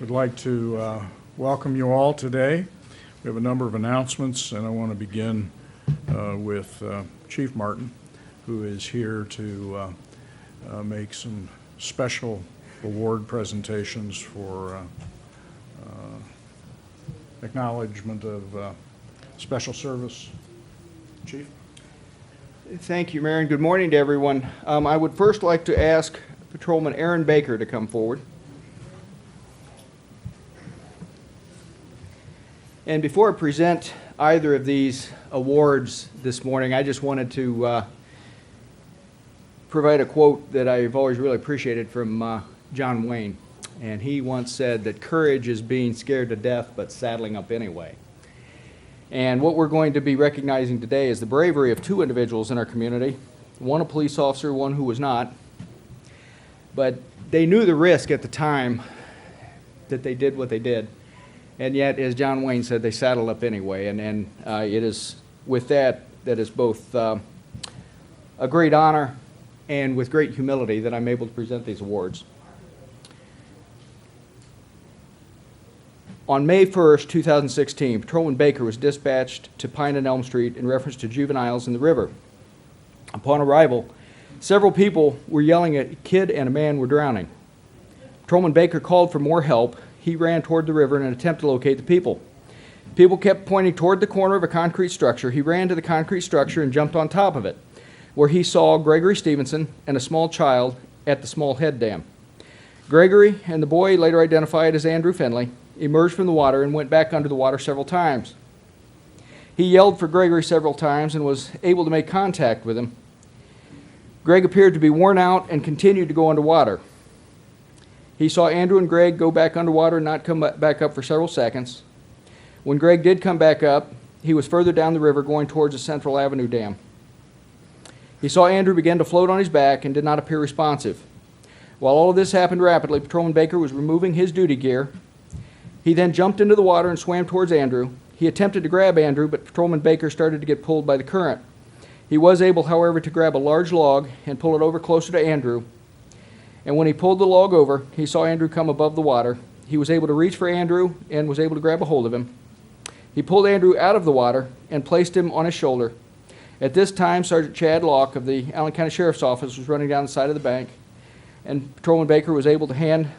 Would like to welcome you all today. We have a number of announcements, and I want to begin with Chief Martin, who is here to make some special award presentations for acknowledgement of special service. Chief? Thank you, Mayor, and good morning to everyone. I would first like to ask Patrolman Aaron Baker to come forward. And before I present either of these awards this morning, I just wanted to provide a quote that I've always really appreciated from John Wayne. And he once said that courage is being scared to death but saddling up anyway. And what we're going to be recognizing today is the bravery of two individuals in our community, one a police officer, one who was not. But they knew the risk at the time that they did what they did. And yet, as John Wayne said, they saddled up anyway. And it is with that is both a great honor and with great humility that I'm able to present these awards. On May 1st, 2016, Patrolman Baker was dispatched to Pine and Elm Street in reference to juveniles in the river. Upon arrival, several people were yelling at a kid and a man were drowning. Patrolman Baker called for more help. He ran toward the river in an attempt to locate the people. People kept pointing toward the corner of a concrete structure. He ran to the concrete structure and jumped on top of it, where he saw Gregory Stevenson and a small child at the small head dam. Gregory and the boy, later identified as Andrew Finley, emerged from the water and went back under the water several times. He yelled for Gregory several times and was able to make contact with him. Greg appeared to be worn out and continued to go underwater. He saw Andrew and Greg go back underwater and not come back up for several seconds. When Greg did come back up, he was further down the river going towards the Central Avenue Dam. He saw Andrew begin to float on his back and did not appear responsive. While all of this happened rapidly, Patrolman Baker was removing his duty gear. He then jumped into the water and swam towards Andrew. He attempted to grab Andrew, but Patrolman Baker started to get pulled by the current. He was able, however, to grab a large log and pull it over closer to Andrew. And when he pulled the log over, he saw Andrew come above the water. He was able to reach for Andrew and was able to grab a hold of him. He pulled Andrew out of the water and placed him on his shoulder. At this time, Sergeant Chad Locke of the Allen County Sheriff's Office was running down the side of the bank, and Patrolman Baker was able to hand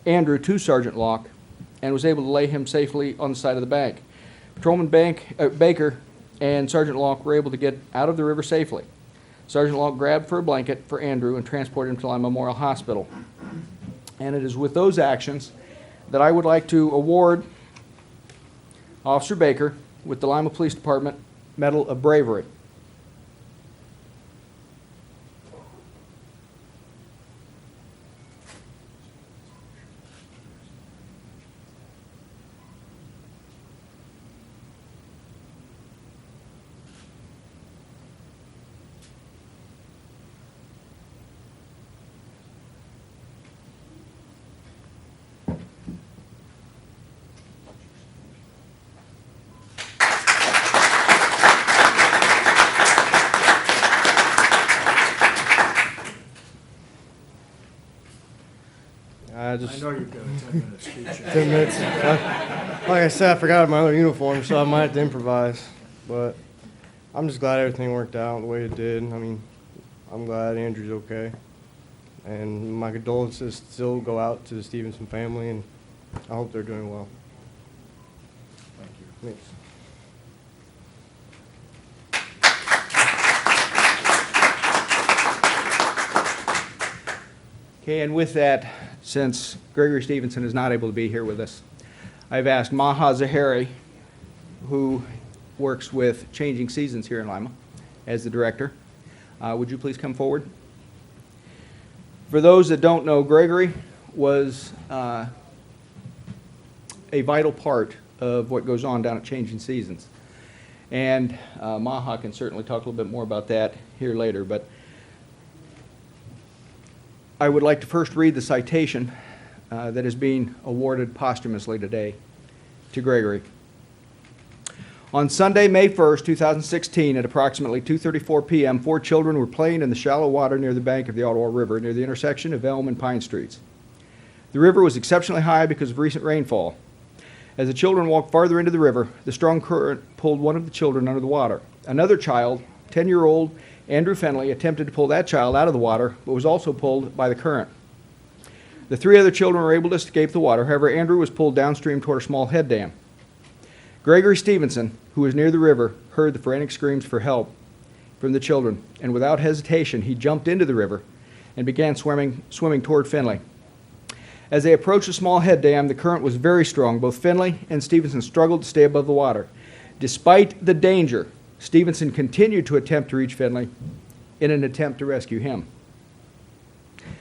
Andrew to Sergeant Locke and was able to lay him safely on the side of the bank. Patrolman Baker and Sergeant Locke were able to get out of the river safely. Sergeant Locke grabbed for a blanket for Andrew and transported him to Lima Memorial Hospital. And it is with those actions that I would like to award Officer Baker with the Lima Police Department Medal of Bravery. I know you've got a 10-minute speech. 10 minutes. Like I said, I forgot my other uniform, so I might have to improvise. But I'm just glad everything worked out the way it did. I mean, I'm glad Andrew's okay. And my condolences still go out to the Stevenson family, and I hope they're doing well. Thank you. Thanks. Okay, and with that, since Gregory Stevenson is not able to be here with us, I've asked Maha Zahari, who works with Changing Seasons here in Lima, as the director. Would you please come forward? For those that don't know, Gregory was a vital part of what goes on down at Changing Seasons. And Maha can certainly talk a little bit more about that here later, but I would like to first read the citation that is being awarded posthumously today to Gregory. On Sunday, May 1st, 2016, at approximately 2:34 p.m., 4 children were playing in the shallow water near the bank of the Ottawa River, near the intersection of Elm and Pine Streets. The river was exceptionally high because of recent rainfall. As the children walked farther into the river, the strong current pulled one of the children under the water. Another child, 10-year-old Andrew Fenley, attempted to pull that child out of the water, but was also pulled by the current. The 3 other children were able to escape the water. However, Andrew was pulled downstream toward a small head dam. Gregory Stevenson, who was near the river, heard the frantic screams for help from the children, and without hesitation, he jumped into the river and began swimming toward Finley. As they approached the small head dam, the current was very strong. Both Finley and Stevenson struggled to stay above the water. Despite the danger, Stevenson continued to attempt to reach Finley in an attempt to rescue him.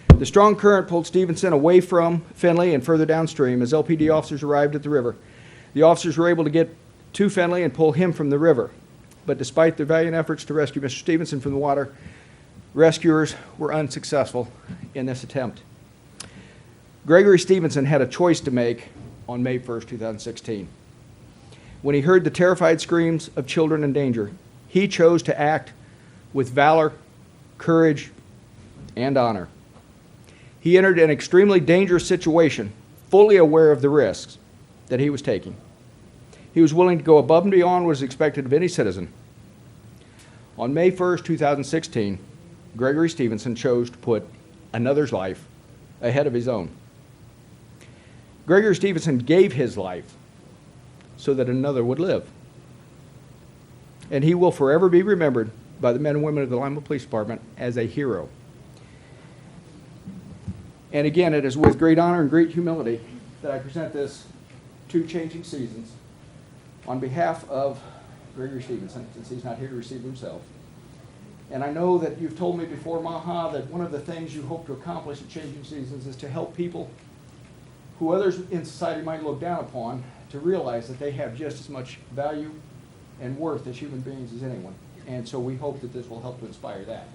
The strong current pulled Stevenson away from Finley and further downstream. As LPD officers arrived at the river, the officers were able to get to Finley and pull him from the river. But despite their valiant efforts to rescue Mr. Stevenson from the water, rescuers were unsuccessful in this attempt. Gregory Stevenson had a choice to make on May 1st, 2016. When he heard the terrified screams of children in danger, he chose to act with valor, courage, and honor. He entered an extremely dangerous situation, fully aware of the risks that he was taking. He was willing to go above and beyond what is expected of any citizen. On May 1st, 2016, Gregory Stevenson chose to put another's life ahead of his own. Gregory Stevenson gave his life so that another would live. And he will forever be remembered by the men and women of the Lima Police Department as a hero. And again, it is with great honor and great humility that I present this to Changing Seasons on behalf of Gregory Stevenson, since he's not here to receive himself. And I know that you've told me before, Maha, that one of the things you hope to accomplish at Changing Seasons is to help people who others in society might look down upon to realize that they have just as much value and worth as human beings as anyone. And so we hope that this will help to inspire that.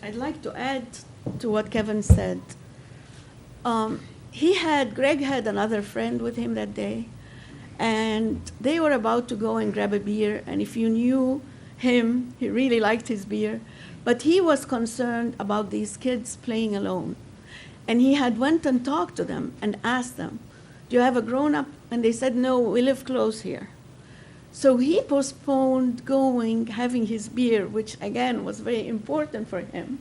I'd like to add to what Kevin said. Greg had another friend with him that day, and they were about to go and grab a beer, and if you knew him, he really liked his beer, but he was concerned about these kids playing alone. And he had went and talked to them and asked them, do you have a grown-up? And they said, no, we live close here. So he postponed having his beer, which again was very important for him,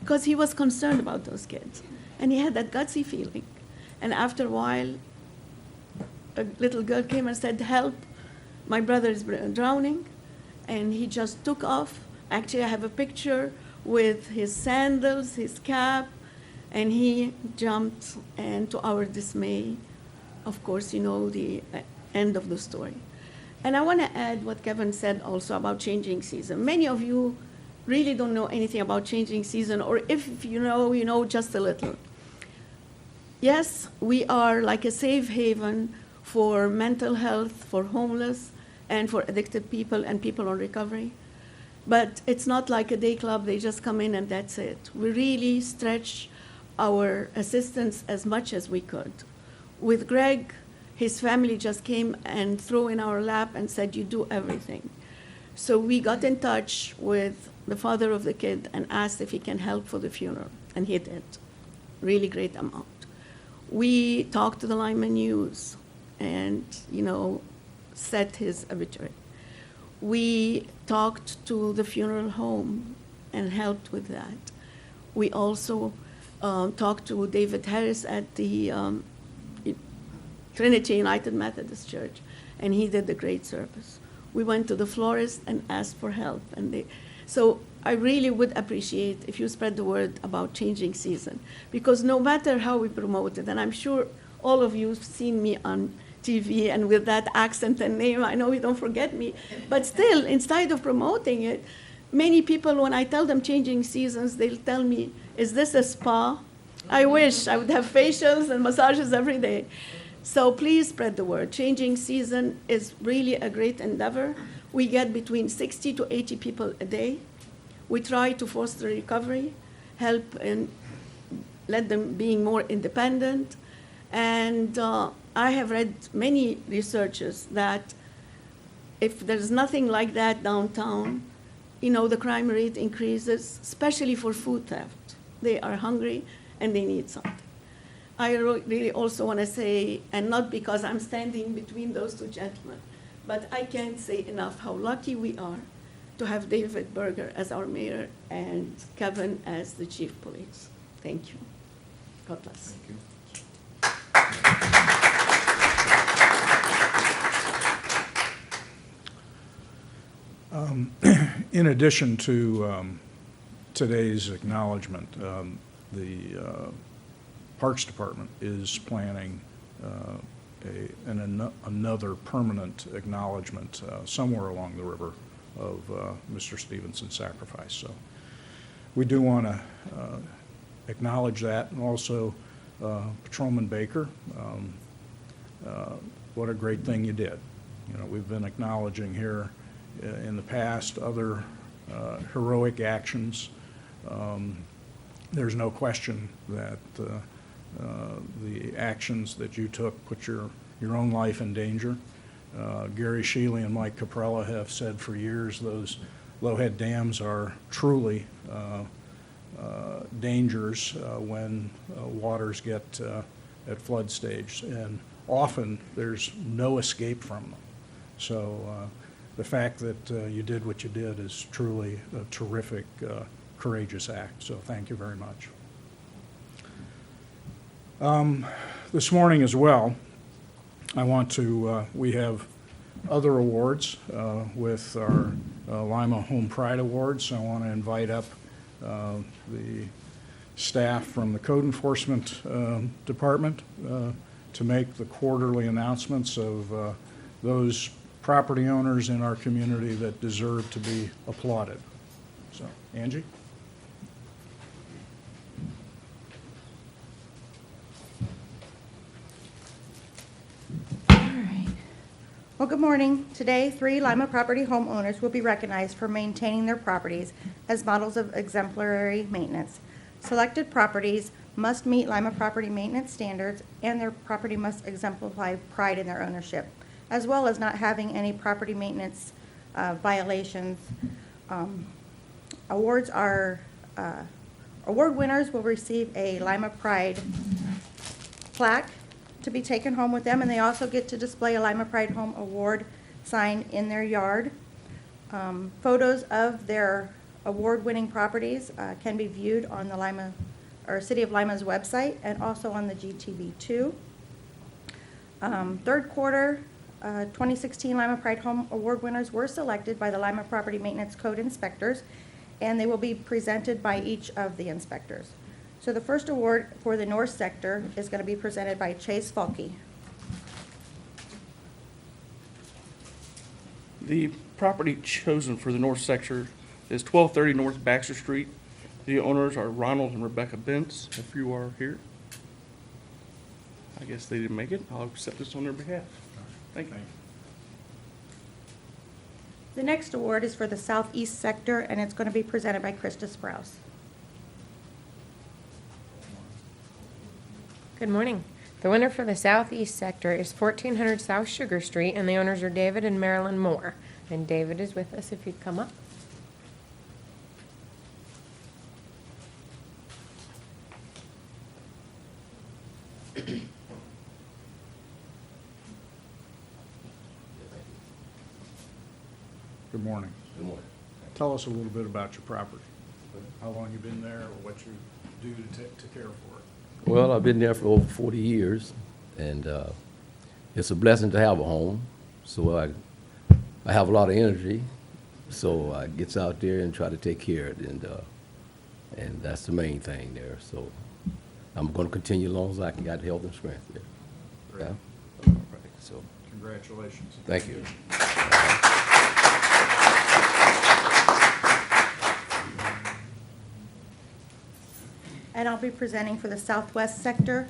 because he was concerned about those kids. And he had that gutsy feeling. And after a while, a little girl came and said, help, my brother is drowning. And he just took off. Actually, I have a picture with his sandals, his cap, and he jumped, and to our dismay, of course, you know the end of the story. And I want to add what Kevin said also about Changing Season. Many of you really don't know anything about Changing Season, or if you know just a little. Yes, we are like a safe haven for mental health, for homeless, and for addicted people and people on recovery. But it's not like a day club, they just come in and that's it. We really stretch our assistance as much as we could. With Greg, his family just came and threw in our lap and said, you do everything. So we got in touch with the father of the kid and asked if he can help for the funeral, and he did. Really great amount. We talked to the Lima News and, set his obituary. We talked to the funeral home and helped with that. We also talked to David Harris at the Trinity United Methodist Church, and he did a great service. We went to the florist and asked for help, so I really would appreciate if you spread the word about Changing Season, because no matter how we promote it, and I'm sure all of you have seen me on TV and with that accent and name, I know you don't forget me, but still, instead of promoting it, many people, when I tell them Changing Seasons, they'll tell me, is this a spa? I wish I would have facials and massages every day. So please spread the word. Changing Season is really a great endeavor. We get between 60 to 80 people a day. We try to foster recovery, help in let them being more independent. And I have read many researches that if there's nothing like that downtown, the crime rate increases, especially for food theft. They are hungry and they need something. I really also want to say, and not because I'm standing between those two gentlemen, but I can't say enough how lucky we are to have David Berger as our mayor and Kevin as the chief police. Thank you. God bless. Thank you. In addition to today's acknowledgement, the Parks Department is planning another permanent acknowledgement somewhere along the river of Mr. Stevenson's sacrifice. So we do want to acknowledge that, and also Patrolman Baker. What a great thing you did. We've been acknowledging here in the past other heroic actions. There's no question that the actions that you took put your own life in danger. Gary Sheely and Mike Caprella have said for years those low-head dams are truly dangers when waters get at flood stage, and often there's no escape from them. So the fact that you did what you did is truly a terrific, courageous act. So thank you very much. This morning as well, I want to, we have other awards with our Lima Home Pride Awards. So I want to invite up the staff from the Code Enforcement Department to make the quarterly announcements of those property owners in our community that deserve to be applauded. So, Angie? Well, good morning. Today, 3 Lima property homeowners will be recognized for maintaining their properties as models of exemplary maintenance. Selected properties must meet Lima property maintenance standards, and their property must exemplify pride in their ownership, as well as not having any property maintenance violations. Award winners will receive a Lima Pride plaque to be taken home with them, and they also get to display a Lima Pride Home Award sign in their yard. Photos of their award-winning properties can be viewed on the Lima, or City of Lima's website, and also on the GTV2. Third quarter 2016 Lima Pride Home Award winners were selected by the Lima Property Maintenance Code inspectors, and they will be presented by each of the inspectors. So the first award for the North Sector is going to be presented by Chase Falke. The property chosen for the North Sector is 1230 North Baxter Street. The owners are Ronald and Rebecca Bentz, if you are here. I guess they didn't make it. I'll accept this on their behalf. Thank you. The next award is for the Southeast Sector, and it's going to be presented by Krista Sprouse. Good morning. The winner for the Southeast Sector is 1400 South Sugar Street, and the owners are David and Marilyn Moore. And David is with us if you'd come up. Good morning. Good morning. Tell us a little bit about your property. How long you've been there, or what you do to care for it. Well, I've been there for over 40 years, and it's a blessing to have a home. So I have a lot of energy, so I gets out there and try to take care of it, and that's the main thing there. So I'm going to continue as long as I can got health and strength there. Great. Yeah. All right. So Congratulations. thank you. And I'll be presenting for the Southwest Sector.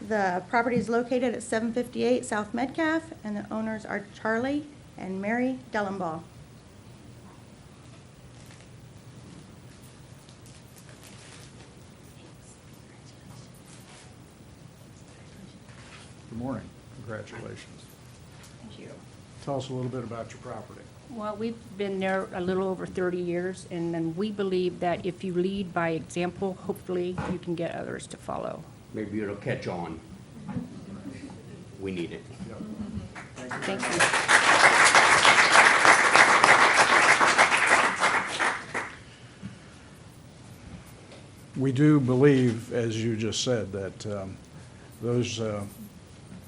The property is located at 758 South Metcalf, and the owners are Charlie and Mary Dellenbaugh. Good morning. Congratulations. Thank you. Tell us a little bit about your property. Well, we've been there a little over 30 years, and then we believe that if you lead by example, hopefully you can get others to follow. Maybe it'll catch on. We need it. Thank you. We do believe, as you just said, that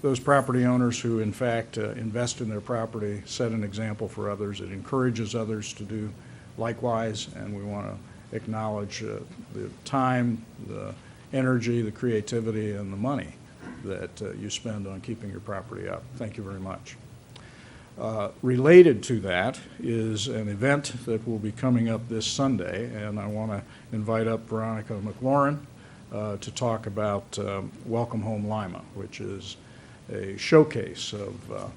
those property owners who in fact invest in their property set an example for others. It encourages others to do likewise, and we want to acknowledge the time, the energy, the creativity, and the money that you spend on keeping your property up. Thank you very much. Related to that is an event that will be coming up this Sunday, and I want to invite up Veronica McLaurine to talk about Welcome Home Lima, which is a showcase of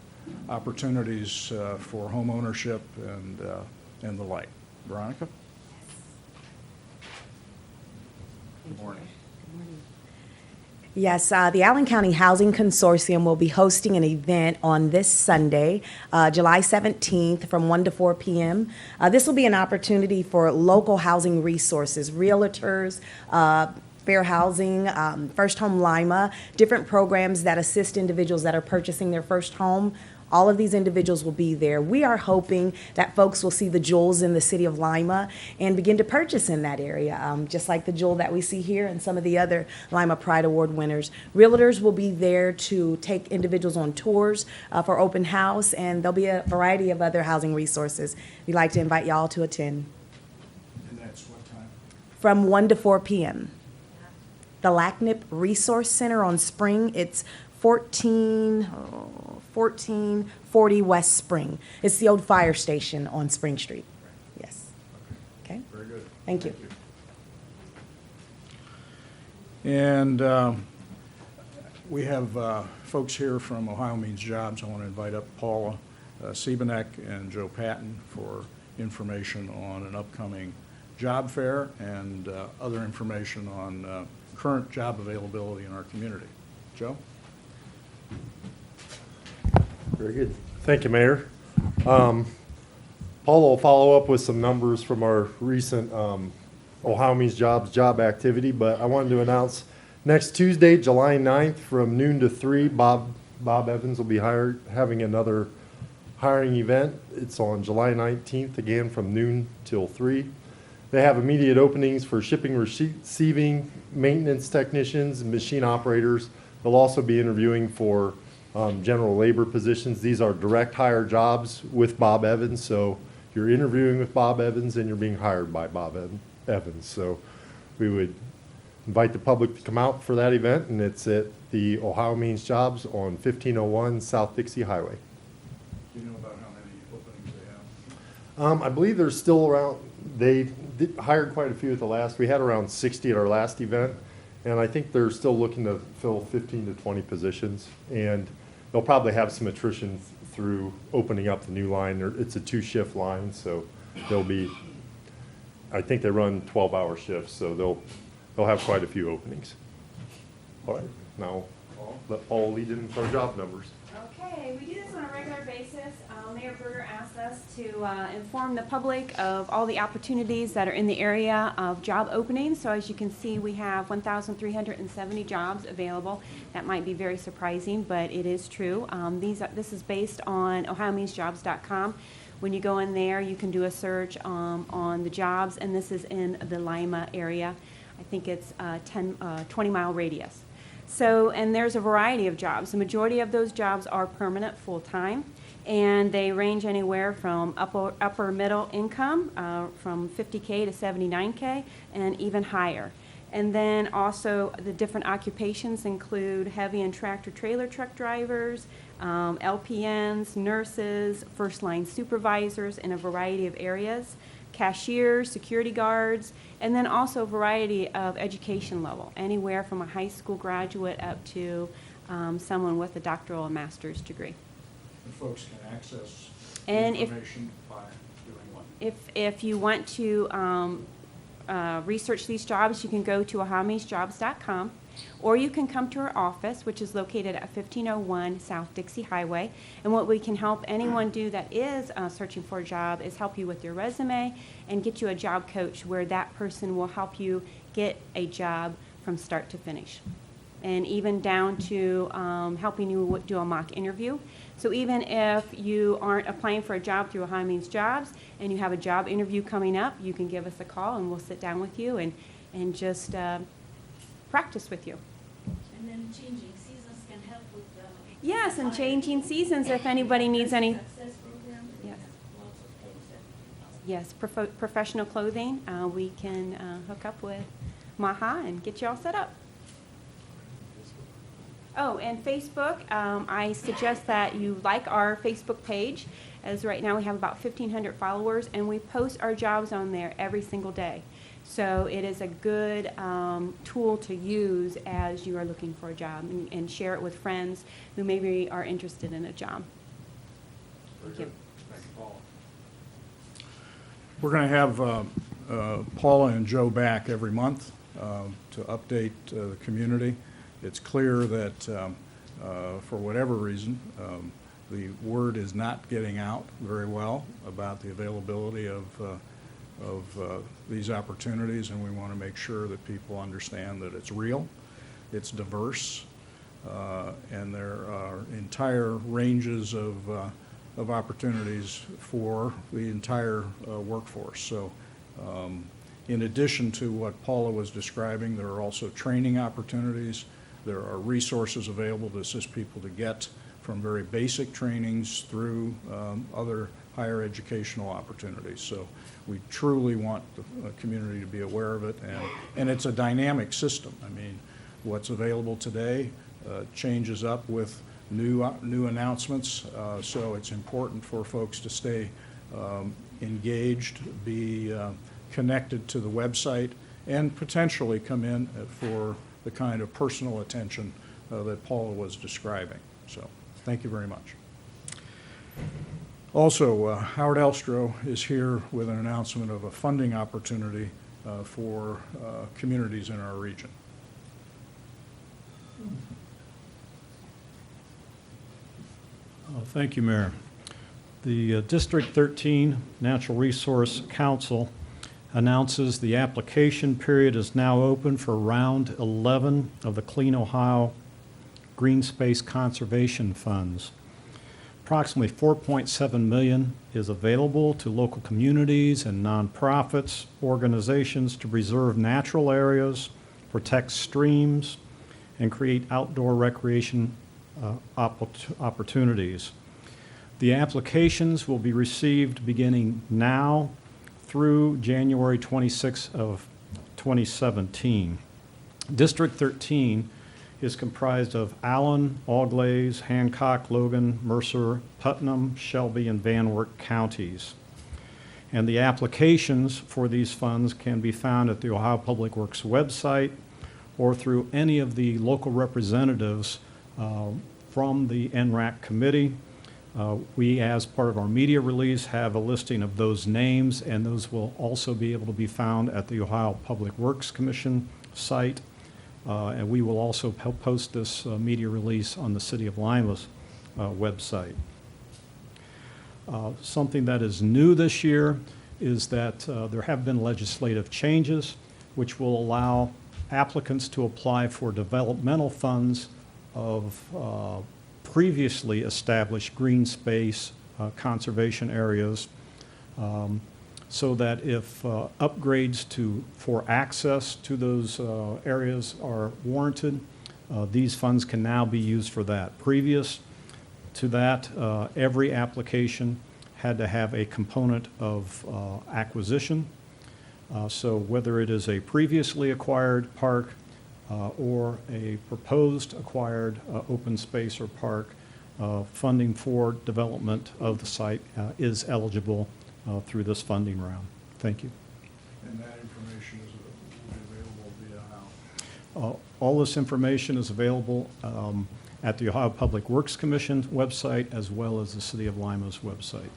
opportunities for home ownership and the like. Veronica? Good morning. Yes, the Allen County Housing Consortium will be hosting an event on this Sunday, July 17th from 1 to 4 p.m. This will be an opportunity for local housing resources, realtors, fair housing, First Home Lima, different programs that assist individuals that are purchasing their first home. All of these individuals will be there. We are hoping that folks will see the jewels in the city of Lima and begin to purchase in that area, just like the jewel that we see here and some of the other Lima Pride Award winners. Realtors will be there to take individuals on tours for open house, and there'll be a variety of other housing resources. We'd like to invite y'all to attend. And that's what time? From 1 to 4 p.m. The LACNIP Resource Center on Spring, it's 1440 West Spring. It's the old fire station on Spring Street. Yes. Okay. Very good. Thank you. And we have folks here from Ohio Means Jobs. I want to invite up Paula, Siebeneck, and Joe Patton for information on an upcoming job fair and other information on current job availability in our community. Joe? Very good. Thank you, Mayor. Paula will follow up with some numbers from our recent Ohio Means Jobs job activity, but I wanted to announce next Tuesday, July 9th, from noon to 3, Bob Evans will be having another hiring event. It's on July 19th, again from noon till 3. They have immediate openings for shipping, receiving, maintenance technicians, and machine operators. They'll also be interviewing for general labor positions. These are direct hire jobs with Bob Evans, so you're interviewing with Bob Evans and you're being hired by Bob Evans. So we would invite the public to come out for that event, and it's at the Ohio Means Jobs on 1501 South Dixie Highway. Do you know about how many openings they have? I believe there's still around, they hired quite a few at the last, we had around 60 at our last event, and I think they're still looking to fill 15 to 20 positions, and they'll probably have some attrition through opening up the new line. It's a 2-shift line, so they'll be, I think they run 12-hour shifts, so they'll have quite a few openings. All right, now let Paul lead in with our job numbers. Okay, we do this on a regular basis. Mayor Berger asked us to inform the public of all the opportunities that are in the area of job openings. So as you can see, we have 1,370 jobs available. That might be very surprising, but it is true. This is based on ohiomeansjobs.com. When you go in there, you can do a search on the jobs, and this is in the Lima area. I think it's a 20-mile radius. So, and there's a variety of jobs. The majority of those jobs are permanent, full-time, and they range anywhere from upper middle income, from 50K to 79K, and even higher. And then also the different occupations include heavy and tractor trailer truck drivers, LPNs, nurses, first-line supervisors in a variety of areas, cashiers, security guards, and then also a variety of education level, anywhere from a high school graduate up to someone with a doctoral or master's degree. And folks can access And information by doing what? If you want to research these jobs, you can go to ohiomeansjobs.com, Or you can come to our office, which is located at 1501 South Dixie Highway. And what we can help anyone do that is searching for a job is help you with your resume and get you a job coach where that person will help you get a job from start to finish. And even down to helping you do a mock interview. So even if you aren't applying for a job through Ohio Means Jobs and you have a job interview coming up, you can give us a call and we'll sit down with you and just practice with you. And then changing seasons can help with the. Yes, and changing seasons if anybody needs any. Success program. Yes. Lots of things that- Yes, professional clothing. We can hook up with Maha and get you all set up. Oh, and Facebook, I suggest that you like our Facebook page, as right now we have about 1,500 followers, and we post our jobs on there every single day. So it is a good tool to use as you are looking for a job, and share it with friends who maybe are interested in a job. Thank you. We're going to have Paula and Joe back every month to update the community. It's clear that for whatever reason, the word is not getting out very well about the availability of these opportunities, and we want to make sure that people understand that it's real, it's diverse, and there are entire ranges of opportunities for the entire workforce. So in addition to what Paula was describing, there are also training opportunities. There are resources available to assist people to get from very basic trainings through other higher educational opportunities. So we truly want the community to be aware of it, and it's a dynamic system. I mean, what's available today changes up with new announcements, so it's important for folks to stay engaged, be connected to the website, and potentially come in for the kind of personal attention that Paula was describing. So thank you very much. Also, Howard Elstro is here with an announcement of a funding opportunity for communities in our region. Thank you, Mayor. The District 13 Natural Resource Council announces the application period is now open for round 11 of the Clean Ohio Green Space Conservation Funds. Approximately $4.7 million is available to local communities and nonprofits, organizations to preserve natural areas, protect streams, and create outdoor recreation opportunities. The applications will be received beginning now through January 26th of 2017. District 13 is comprised of Allen, Auglaize, Hancock, Logan, Mercer, Putnam, Shelby, and Van Wert counties. And the applications for these funds can be found at the Ohio Public Works website or through any of the local representatives from the NRAC committee. We, as part of our media release, have a listing of those names, and those will also be able to be found at the Ohio Public Works Commission site. And we will also post this media release on the City of Lima's website. Something that is new this year is that there have been legislative changes which will allow applicants to apply for developmental funds of previously established green space conservation areas, so that if upgrades for access to those areas are warranted, these funds can now be used for that. Previous to that, every application had to have a component of acquisition. So whether it is a previously acquired park or a proposed acquired open space or park, funding for development of the site is eligible through this funding round. Thank you. And that information is available via how? All this information is available at the Ohio Public Works Commission website as well as the City of Lima's website.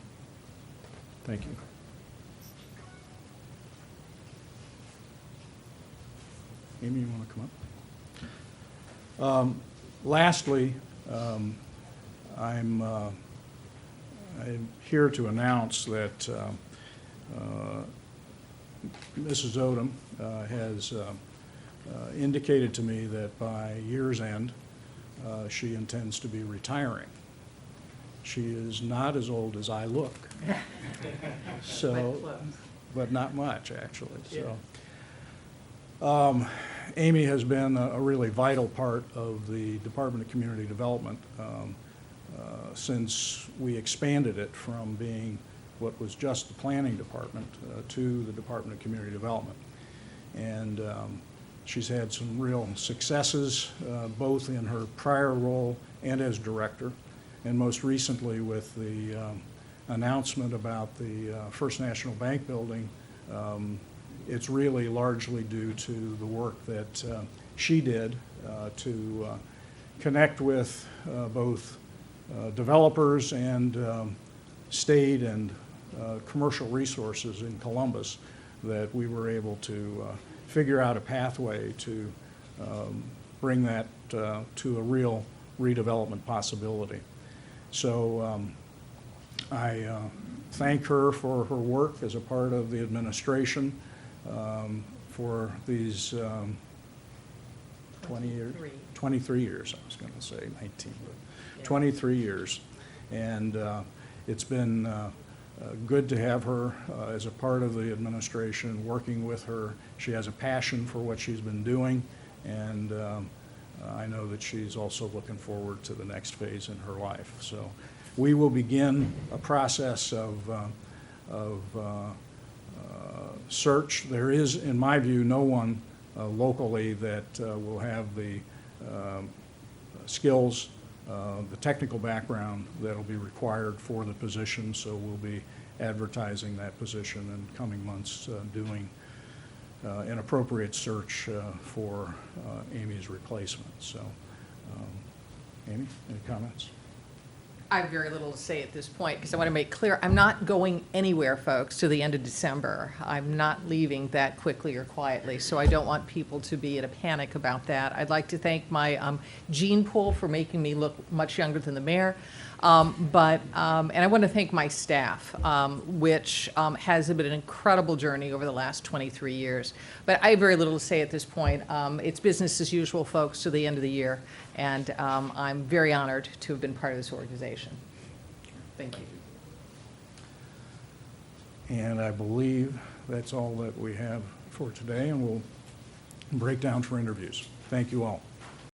Thank you. Amy, you want to come up? Lastly, I'm here to announce that Mrs. Odum has indicated to me that by year's end, she intends to be retiring. She is not as old as I look. So, but not much, actually. So, Amy has been a really vital part of the Department of Community Development since we expanded it from being what was just the planning department to the Department of Community Development. And she's had some real successes, both in her prior role and as director, and most recently with the announcement about the First National Bank building. It's really largely due to the work that she did to connect with both developers and state and commercial resources in Columbus that we were able to figure out a pathway to bring that to a real redevelopment possibility. So I thank her for her work as a part of the administration for these 20 years, 23 years, I was going to say 19, but 23 years. And it's been good to have her as a part of the administration, working with her. She has a passion for what she's been doing, and I know that she's also looking forward to the next phase in her life. So we will begin a process of search. There is, in my view, no one locally that will have the skills, the technical background that will be required for the position, so we'll be advertising that position in coming months, doing an appropriate search for Amy's replacement. So, Amy, any comments? I have very little to say at this point because I want to make clear I'm not going anywhere, folks, to the end of December. I'm not leaving that quickly or quietly, so I don't want people to be in a panic about that. I'd like to thank my gene pool for making me look much younger than the mayor. And I want to thank my staff, which has been an incredible journey over the last 23 years. But I have very little to say at this point. It's business as usual, folks, to the end of the year, and I'm very honored to have been part of this organization. Thank you. And I believe that's all that we have for today, and we'll break down for interviews. Thank you all.